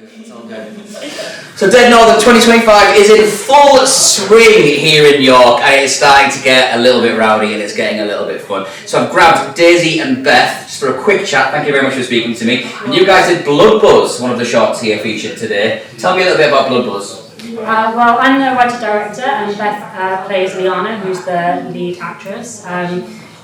It's all good. So Dead Northern 2025 is in full swing here in York, and it's starting to get a little bit rowdy and it's getting a little bit fun. So I've grabbed Daisy and Beth just for a quick chat. Thank you very much for speaking to me. And you guys did Bloodbuzz, one of the shorts here featured today. Tell me a little bit about Bloodbuzz. Well, I'm the writer-director, and Beth plays Liana, who's the lead actress.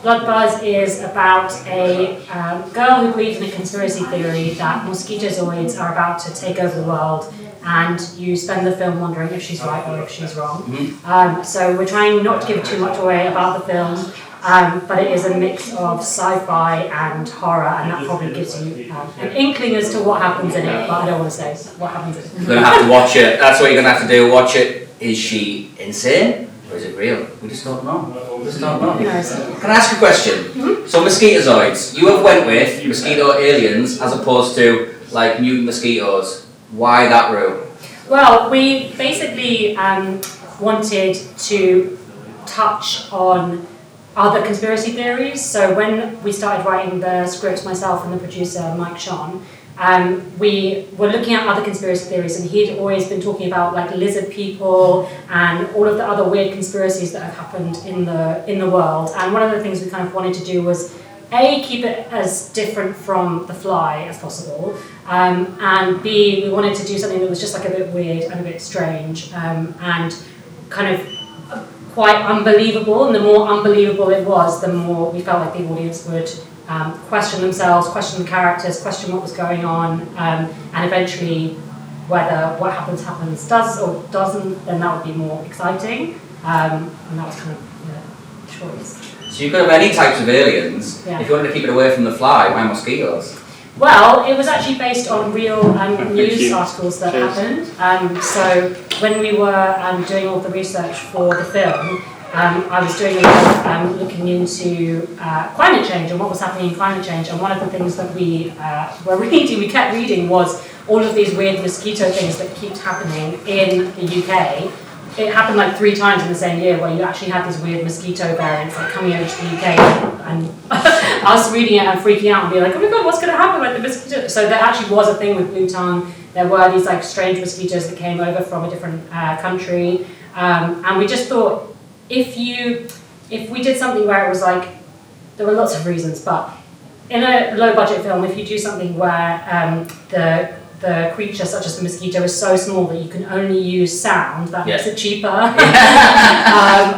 Bloodbuzz is about a girl who believes in a conspiracy theory that mosquitozoids are about to take over the world, and you spend the film wondering if she's right or if she's wrong. Mm-hmm. So we're trying not to give too much away about the film, but it is a mix of sci-fi and horror, and that probably gives you an inkling as to what happens in it, but I don't want to say what happens in it. You're going to have to watch it. That's what you're going to have to do. Watch it. Is she insane? Or is it real? We just don't know. We just don't know. Can I ask a question? Mm-hmm. So mosquitozoids, you have went with mosquito aliens as opposed to like mutant mosquitoes. Why that route? Well, we basically wanted to touch on other conspiracy theories. So when we started writing the script, myself and the producer Mike Sean, we were looking at other conspiracy theories, and he'd always been talking about like lizard people and all of the other weird conspiracies that have happened in the world. And one of the things we kind of wanted to do was A, keep it as different from The Fly as possible, and B, we wanted to do something that was just like a bit weird and a bit strange, and kind of quite unbelievable. And the more unbelievable it was, the more we felt like the audience would question themselves, question the characters, question what was going on, and eventually whether what happens does or doesn't, then that would be more exciting. And that was kind of the choice. So you could have any types of aliens. Yeah. If you wanted to keep it away from The Fly, why mosquitoes? Well, it was actually based on real news articles that happened. So when we were doing all the research for the film, I was doing a lot of looking into climate change and what was happening in climate change, and one of the things that we kept reading was all of these weird mosquito things that kept happening in the UK. It happened like 3 times in the same year, where you actually had these weird mosquito variants like coming over to the UK, and us reading it and freaking out and being like, oh my god, what's going to happen with the mosquito? So there actually was a thing with blue tongue. There were these like strange mosquitoes that came over from a different country, and we just thought, if we did something where it was like, there were lots of reasons, but in a low budget film, if you do something where the creature, such as the mosquito, is so small that you can only use sound, that makes it cheaper.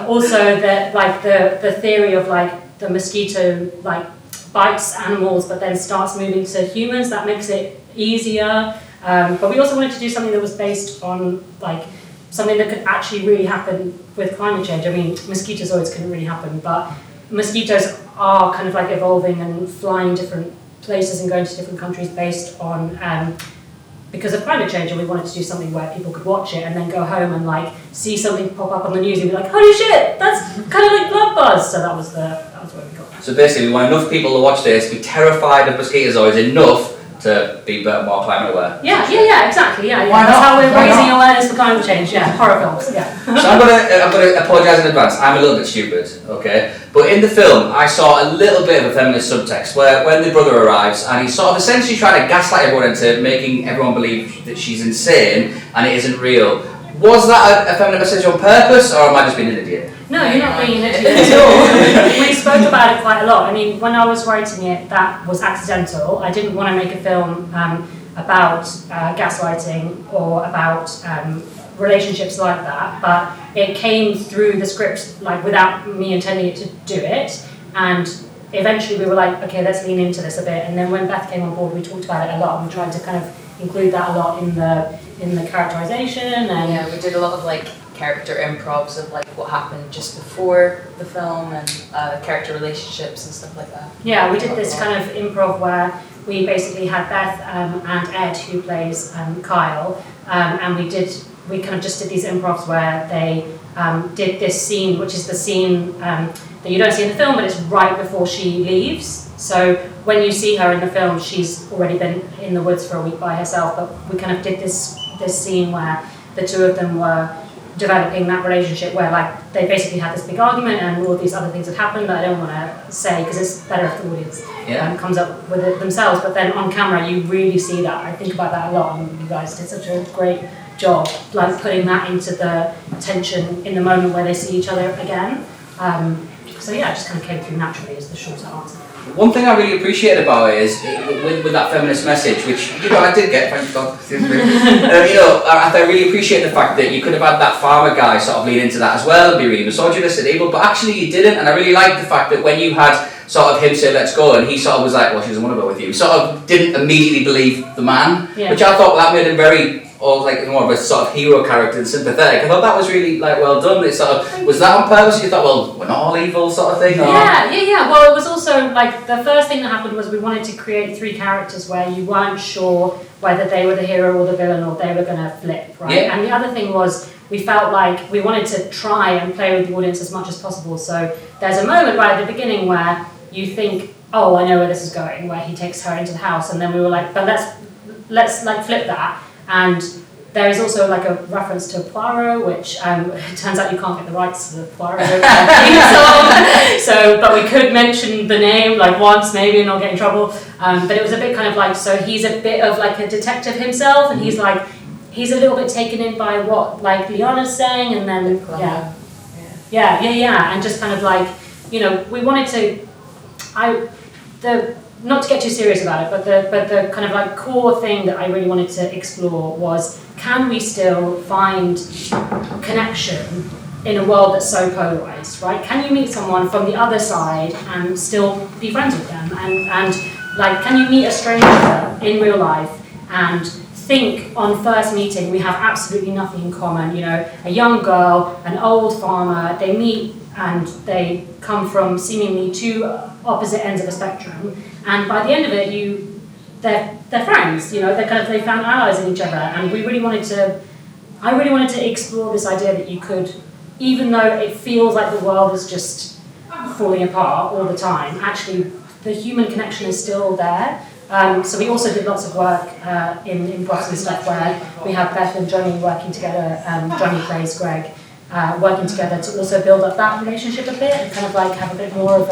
Also, the theory of like the mosquito like bites animals but then starts moving to humans, that makes it easier. But we also wanted to do something that was based on like something that could actually really happen with climate change. I mean, mosquitozoids couldn't really happen, but mosquitoes are kind of like evolving and flying different places and going to different countries based on because of climate change, and we wanted to do something where people could watch it and then go home and like see something pop up on the news and be like, holy shit, that's kind of like Bloodbuzz. So that was where we got. So basically, we want enough people to watch this, be terrified of mosquitozoids enough to be more climate aware. Yeah, exactly. Yeah. Why That's not? how we're Why raising not? awareness for climate change. Yeah, horror films. Yeah. So I'm gonna apologise in advance. I'm a little bit stupid, okay? But in the film, I saw a little bit of a feminist subtext where when the brother arrives and he's sort of essentially trying to gaslight everyone into making everyone believe that she's insane and it isn't real. Was that a feminist message on purpose, or am I just being an idiot? No, you're not being an idiot at all. We spoke about it quite a lot. I mean, when I was writing it, that was accidental. I didn't want to make a film about gaslighting or about relationships like that, but it came through the script like without me intending it to do it, and eventually we were like, okay, let's lean into this a bit. And then when Beth came on board, we talked about it a lot, and we tried to kind of include that a lot in the characterization. And yeah, we did a lot of like character improvs of like what happened just before the film and character relationships and stuff like that. Yeah, we did this kind of improv where we basically had Beth and Ed, who plays Kyle, and we kind of just did these improvs where they did this scene, which is the scene that you don't see in the film, but it's right before she leaves. So when you see her in the film, she's already been in the woods for a week by herself, but we kind of did this scene where the two of them were developing that relationship where like they basically had this big argument and all these other things had happened that I don't want to say because it's better if the audience comes up with it themselves. But then on camera you really see that. I think about that a lot, and you guys did such a great job like putting that into the tension in the moment where they see each other again. So yeah, it just kind of came through naturally as the shorter answer. One thing I really appreciate about it is with that feminist message, which I did get, thank God. I really appreciate the fact that you could have had that farmer guy sort of lean into that as well and be really misogynist and evil, but actually you didn't. And I really like the fact that when you had sort of him say let's go, and he sort of was like, well, she doesn't want to go with you, sort of didn't immediately believe the man, which I thought that made him very, or like more of a sort of hero character and sympathetic. I thought that was really like well done. It sort of was that on purpose. You thought, well, we're not all evil, sort of thing. Or? Yeah. Well, it was also like the first thing that happened was we wanted to create 3 characters where you weren't sure whether they were the hero or the villain or they were going to flip, right? Yeah. And the other thing was we felt like we wanted to try and play with the audience as much as possible. So there's a moment right at the beginning where you think, oh, I know where this is going, where he takes her into the house, and then we were like, but let's like flip that. And there is also like a reference to Poirot, which it turns out you can't get the rights to the Poirot theme song. So, but we could mention the name like once maybe and not get in trouble. But it was a bit kind of like, so he's a bit of like a detective himself, and he's a little bit taken in by what like Liana's saying, and then and just kind of like, we wanted to, not to get too serious about it, but the kind of like core thing that I really wanted to explore was, can we still find connection in a world that's so polarized, right? Can you meet someone from the other side and still be friends with them? And like, can you meet a stranger in real life and think on first meeting we have absolutely nothing in common? A young girl, an old farmer, they meet and they come from seemingly 2 opposite ends of a spectrum, and by the end of it they're friends, they found allies in each other. And I really wanted to explore this idea that you could, even though it feels like the world is just falling apart all the time, actually the human connection is still there. So we also did lots of work in improv and stuff where we have Beth and Johnny working together. Johnny plays Greg, working together to also build up that relationship a bit and kind of like have a bit more of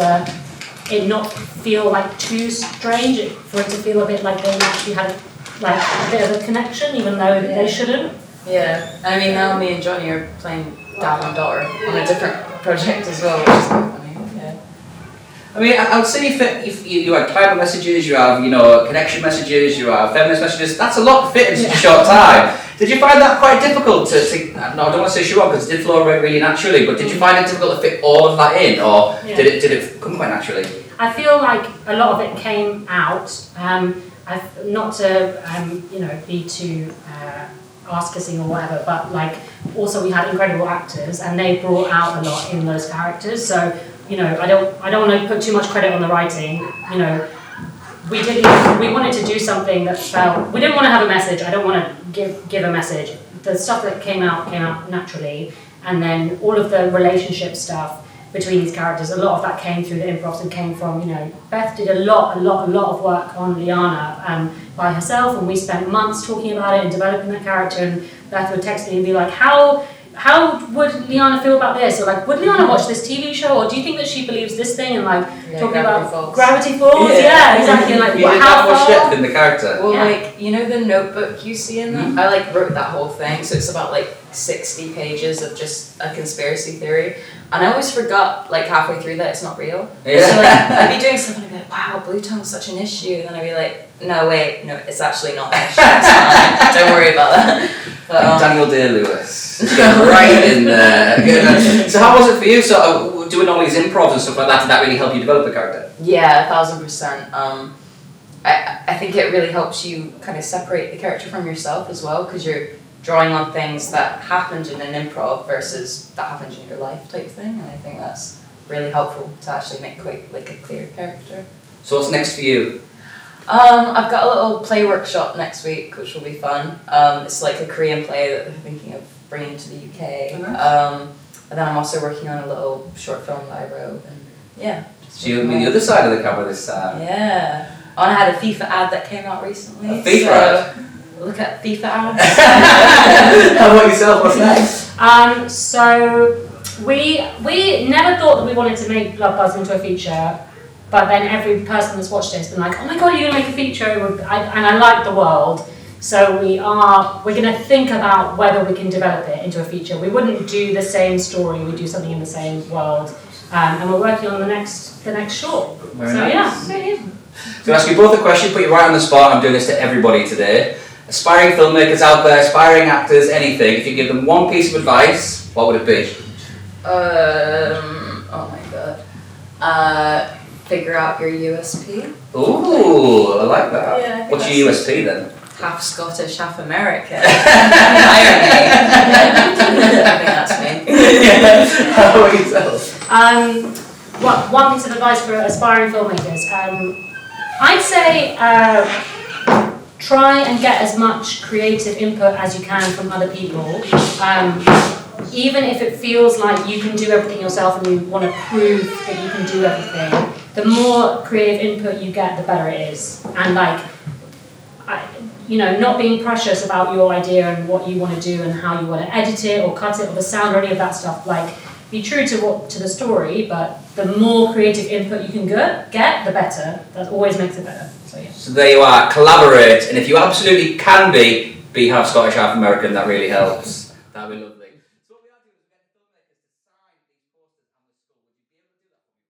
it not feel like too strange, for it to feel a bit like they actually had like a bit of a connection, even though they shouldn't. Yeah, I mean now me and Johnny are playing dad and daughter on a different project as well, which is quite funny. Yeah. I mean, I would say if you have climate messages, you have connection messages, you have feminist messages. That's a lot to fit in such a short time. Did you find that quite difficult to no, I don't want to say show up because it did flow really naturally, but did you find it difficult to fit all of that in, or did it come quite naturally? I feel like a lot of it came out. Not to be too ass-kissing or whatever, but like also we had incredible actors and they brought out a lot in those characters. So I don't want to put too much credit on the writing. We wanted to do something that felt, we didn't want to have a message. I don't want to give a message. The stuff that came out naturally, and then all of the relationship stuff between these characters, a lot of that came through the improv and came from, Beth did a lot of work on Liana by herself, and we spent months talking about it and developing that character, and Beth would text me and be like, how would Liana feel about this? Or like, would Liana watch this TV show? Or do you think that she believes this thing? And like, talking about Gravity Falls? Yeah, exactly. And like, you did that much depth in the character. Well, like, the notebook you see in that? I like wrote that whole thing, so it's about like 60 pages of just a conspiracy theory. And I always forgot, like, halfway through that it's not real. Yeah. So, like, I'd be doing something and I'd be like, wow, blue tongue is such an issue. And then I'd be like, no, it's actually not an issue. Don't worry about that. But, Daniel Day-Lewis. Right in there. So how was it for you? So doing all these improvs and stuff like that, did that really help you develop the character? Yeah, 1000%. I think it really helps you kind of separate the character from yourself as well, because you're drawing on things that happened in an improv versus that happened in your life type thing, and I think that's really helpful to actually make quite like a clear character. So what's next for you? I've got a little play workshop next week, which will be fun. It's like a Korean play that they're thinking of bringing to the UK. And then I'm also working on a little short film that I wrote, and yeah. So you're on the other side of the camera this time. Yeah. And I had a FIFA ad that came out recently. A FIFA ad? Look at FIFA ads. How about yourself? What's next? So we never thought that we wanted to make Bloodbuzz into a feature, but then every person that's watched it has been like, oh my god, you're gonna make a feature, and I like the world. So we're gonna think about whether we can develop it into a feature. We wouldn't do the same story, we do something in the same world. And we're working on the next short. Very so nice. yeah. So I'll ask you both a question, put you right on the spot. I'm doing this to everybody today. Aspiring filmmakers out there, aspiring actors, anything. If you give them one piece of advice, what would it be? Oh my god. Figure out your USP. Ooh, I like that. Yeah, what's your USP then? Half Scottish, half American. Irony. I think that's me. Yeah. How about yourself? Well, one piece of advice for aspiring filmmakers. I'd say try and get as much creative input as you can from other people. Even if it feels like you can do everything yourself and you want to prove that you can do everything, the more creative input you get, the better it is. And not being precious about your idea and what you want to do and how you want to edit it or cut it or the sound or any of that stuff. Be true to the story, but the more creative input you can get, the better. That always makes it better. So yeah. So there you are, collaborate, and if you absolutely can be half Scottish, half American, that really helps. That'd be lovely.